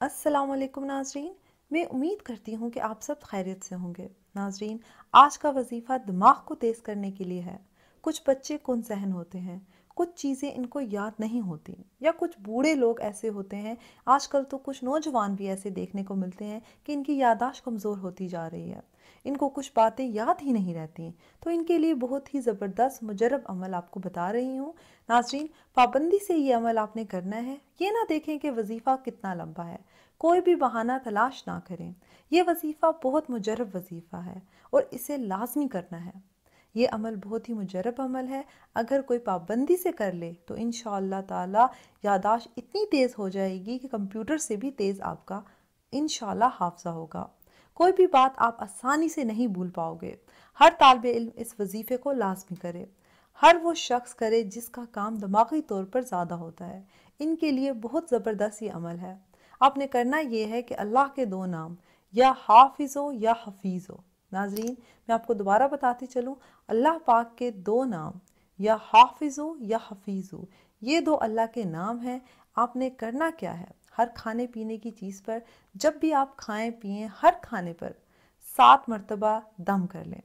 अस्सलाम वालेकुम नाजरीन। मैं उम्मीद करती हूँ कि आप सब खैरियत से होंगे। नाजरीन, आज का वजीफ़ा दिमाग को तेज़ करने के लिए है। कुछ बच्चे कुन ज़हन होते हैं, कुछ चीज़ें इनको याद नहीं होती, या कुछ बूढ़े लोग ऐसे होते हैं। आजकल तो कुछ नौजवान भी ऐसे देखने को मिलते हैं कि इनकी याददाश्त कमज़ोर होती जा रही है, इनको कुछ बातें याद ही नहीं रहती। तो इनके लिए बहुत ही ज़बरदस्त मुजरब अमल आपको बता रही हूँ। नाजरीन, पाबंदी से ये अमल आपने करना है। ये ना देखें कि वजीफ़ा कितना लंबा है, कोई भी बहाना तलाश ना करें। ये वजीफ़ा बहुत मुजरब वजीफ़ा है और इसे लाजमी करना है। ये अमल बहुत ही मुजरब अमल है। अगर कोई पाबंदी से कर ले तो इंशाअल्लाह ताला यादाश्त इतनी तेज़ हो जाएगी कि कंप्यूटर से भी तेज़ आपका इंशाअल्लाह हाफ़ज़ा होगा। कोई भी बात आप आसानी से नहीं भूल पाओगे। हर तालिब इल्म इस वजीफ़े को लाजमी करे। हर वो शख्स करे जिसका काम दिमागी तौर पर ज़्यादा होता है। इनके लिए बहुत ज़बरदस्त ये अमल है। आपने करना ये है कि अल्लाह के दो नाम, या हाफिज़ो या हफीज़ो। नाजरीन, मैं आपको दोबारा बताती चलूँ, अल्लाह पाक के दो नाम, या हाफिज़ो या हफीज़ो, ये दो अल्लाह के नाम हैं। आपने करना क्या है, हर खाने पीने की चीज़ पर जब भी आप खाएं पिएं, हर खाने पर 7 मरतबा दम कर लें।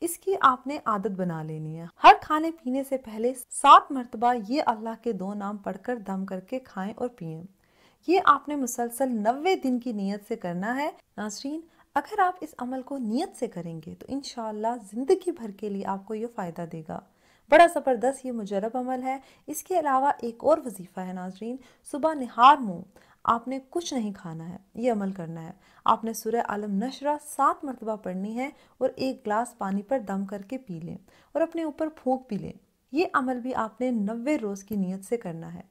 इसकी आपने आदत बना लेनी है। हर खाने पीने से पहले 7 मरतबा ये अल्लाह के दो नाम पढ़कर दम करके खाएं और पिएं। ये आपने मुसलसल 90 दिन की नीयत से करना है। नाज़रीन, अगर आप इस अमल को नीयत से करेंगे तो इंशाअल्लाह ज़िंदगी भर के लिए आपको ये फ़ायदा देगा। बड़ा ज़बरदस्त ये मुजरब अमल है। इसके अलावा एक और वजीफ़ा है नाज़रीन, सुबह निहार मुँह आपने कुछ नहीं खाना है, ये अमल करना है। आपने सूरह अलम नशरा 7 मरतबा पढ़नी है और 1 गिलास पानी पर दम करके पी लें और अपने ऊपर फूंक भी लें। ये अमल भी आपने 90 रोज़ की नीयत से करना है।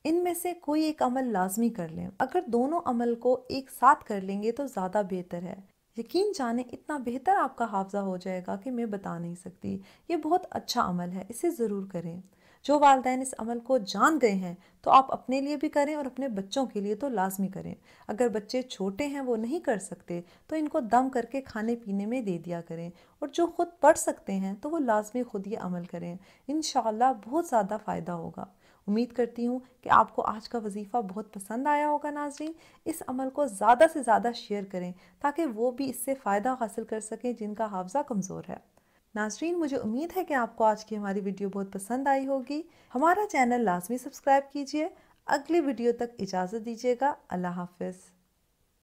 इनमें से कोई एक अमल लाजमी कर लें। अगर दोनों अमल को एक साथ कर लेंगे तो ज़्यादा बेहतर है। यकीन जाने इतना बेहतर आपका हाफजा हो जाएगा कि मैं बता नहीं सकती। ये बहुत अच्छा अमल है, इसे ज़रूर करें। जो वालिदैन इस अमल को जान गए हैं तो आप अपने लिए भी करें और अपने बच्चों के लिए तो लाजमी करें। अगर बच्चे छोटे हैं, वो नहीं कर सकते, तो इनको दम करके खाने पीने में दे दिया करें। और जो खुद पढ़ सकते हैं तो वो लाजमी खुद ये अमल करें। इंशाअल्लाह बहुत ज़्यादा फ़ायदा होगा। उम्मीद करती हूँ कि आपको आज का वजीफ़ा बहुत पसंद आया होगा। नाज़रीन, इस अमल को ज़्यादा से ज़्यादा शेयर करें ताकि वो भी इससे फ़ायदा हासिल कर सकें जिनका हाफज़ा कमज़ोर है। नाज़रीन, मुझे उम्मीद है कि आपको आज की हमारी वीडियो बहुत पसंद आई होगी। हमारा चैनल लाजमी सब्सक्राइब कीजिए। अगली वीडियो तक इजाज़त दीजिएगा। अल्लाह हाफ़िज़।